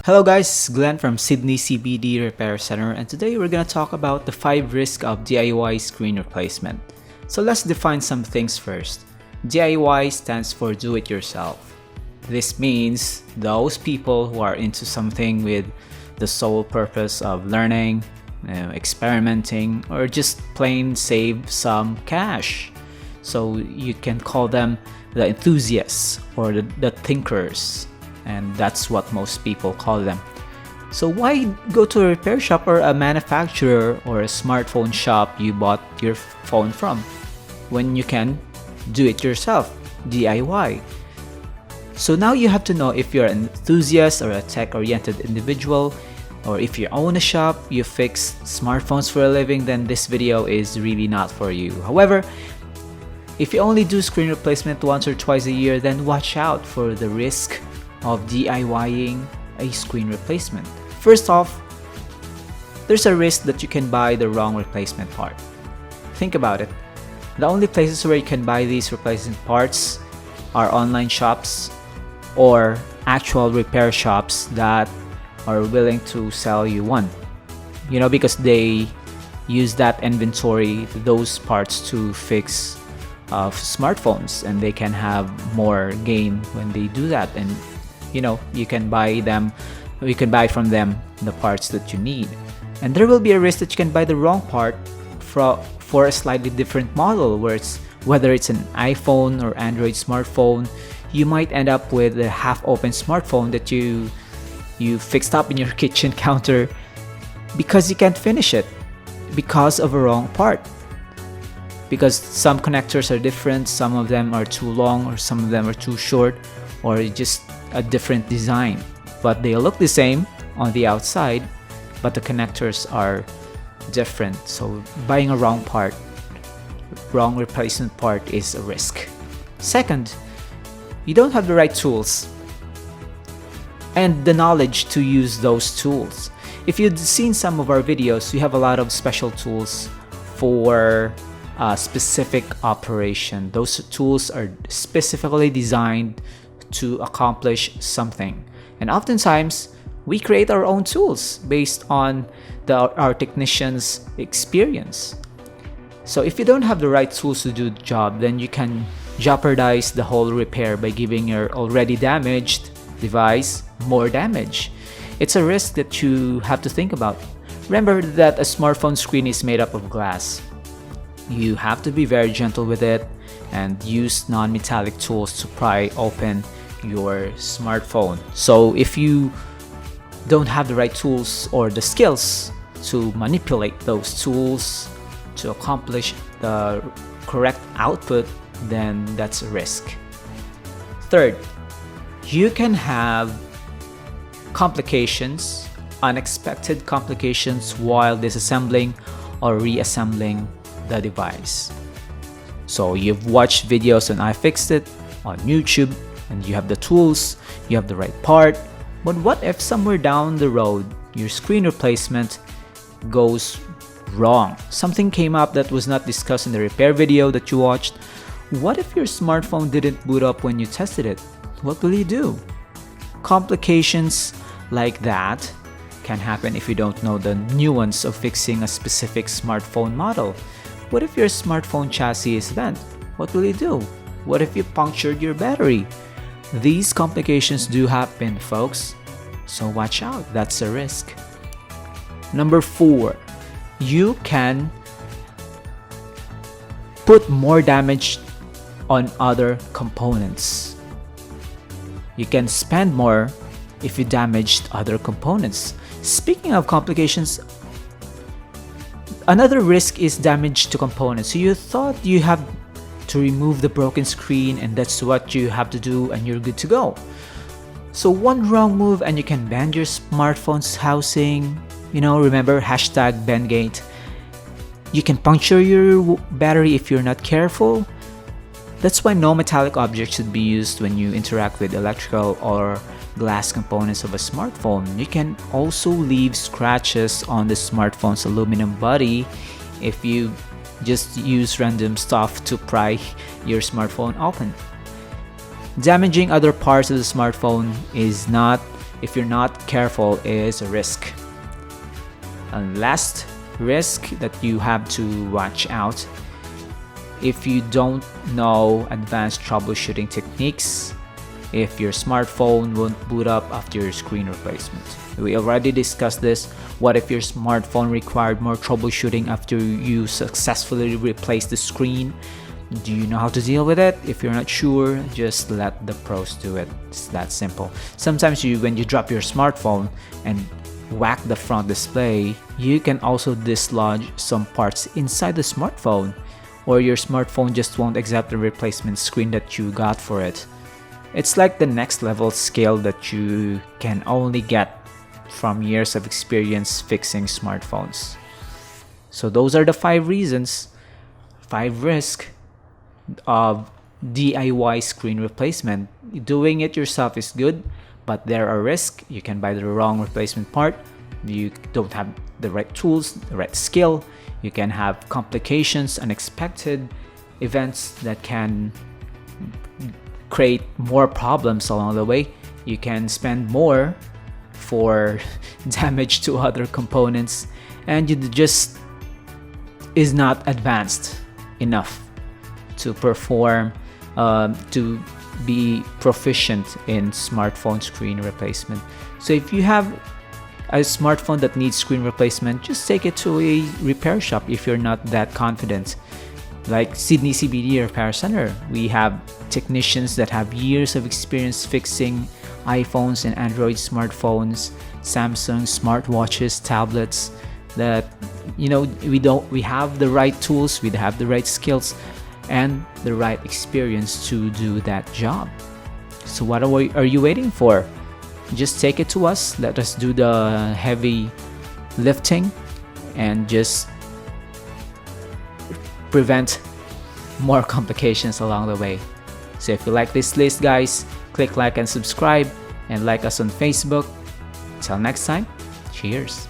Hello guys, Glenn from Sydney CBD Repair Center, and today we're going to talk about the 5 risks of DIY screen replacement. So let's define some things first. DIY stands for do it yourself. This means those people who are into something with the sole purpose of learning, experimenting, or just plain save some cash. So you can call them the enthusiasts or the thinkers, and that's what most people call them. So why go to a repair shop or a manufacturer or a smartphone shop you bought your phone from when you can do it yourself, DIY? So now you have to know if you're an enthusiast or a tech-oriented individual, or if you own a shop, you fix smartphones for a living, then this video is really not for you. However, if you only do screen replacement once or twice a year, then watch out for the risk of DIYing a screen replacement. First off, there's a risk that you can buy the wrong replacement part. Think about it. The only places where you can buy these replacement parts are online shops or actual repair shops that are willing to sell you one. Because they use that inventory, those parts to fix smartphones, and they can have more gain when they do that. And you can buy from them the parts that you need. And there will be a risk that you can buy the wrong part for a slightly different model, whether it's an iPhone or Android smartphone. You might end up with a half-open smartphone that you fixed up in your kitchen counter because you can't finish it because of a wrong part. Because some connectors are different, some of them are too long, or some of them are too short, or just a different design. But they look the same on the outside, but the connectors are different. So buying a wrong replacement part is a risk. Second, you don't have the right tools and the knowledge to use those tools. If you've seen some of our videos, we have a lot of special tools for a specific operation. Those tools are specifically designed to accomplish something. And oftentimes, we create our own tools based on our technicians' experience. So if you don't have the right tools to do the job, then you can jeopardize the whole repair by giving your already damaged device more damage. It's a risk that you have to think about. Remember that a smartphone screen is made up of glass. You have to be very gentle with it and use non-metallic tools to pry open your smartphone. So if you don't have the right tools or the skills to manipulate those tools to accomplish the correct output, then that's a risk. Third, you can have complications, unexpected complications while disassembling or reassembling the device. So you've watched videos on iFixit on YouTube, and you have the tools, you have the right part, but what if somewhere down the road your screen replacement goes wrong? Something came up that was not discussed in the repair video that you watched. What if your smartphone didn't boot up when you tested it? What will you do? Complications like that can happen if you don't know the nuance of fixing a specific smartphone model. What if your smartphone chassis is bent? What will you do? What if you punctured your battery? These complications do happen, folks, so watch out. That's a risk. Number 4, you can put more damage on other components. You can spend more if you damaged other components. Speaking of complications, another risk is damage to components. So you thought you have to remove the broken screen and that's what you have to do and you're good to go. So one wrong move and you can bend your smartphone's housing. Remember #Bendgate. You can puncture your battery if you're not careful. That's why no metallic object should be used when you interact with electrical or glass components of a smartphone. You can also leave scratches on the smartphone's aluminum body if you just use random stuff to pry your smartphone open. Damaging other parts of the smartphone is not if you're not careful, is a risk. And last risk that you have to watch out, if you don't know advanced troubleshooting techniques, if your smartphone won't boot up after your screen replacement. We already discussed this. What if your smartphone required more troubleshooting after you successfully replaced the screen? Do you know how to deal with it? If you're not sure, just let the pros do it. It's that simple. Sometimes when you drop your smartphone and whack the front display, you can also dislodge some parts inside the smartphone, or your smartphone just won't accept the replacement screen that you got for it. It's like the next level skill that you can only get from years of experience fixing smartphones. So those are the 5 reasons, 5 risks of DIY screen replacement. Doing it yourself is good, but there are risks. You can buy the wrong replacement part. You don't have the right tools, the right skill. You can have complications, unexpected events that can create more problems along the way. You can spend more for damage to other components, and you just is not advanced enough to perform, to be proficient in smartphone screen replacement. So if you have a smartphone that needs screen replacement, just take it to a repair shop if you're not that confident. Like Sydney CBD Repair Center, we have technicians that have years of experience fixing iPhones and Android smartphones, Samsung smartwatches, tablets. That we have the right tools, we have the right skills, and the right experience to do that job. So what are you waiting for? Just take it to us. Let us do the heavy lifting and just prevent more complications along the way. So if you like this list, guys, click like and subscribe, and like us on Facebook. Till next time, cheers.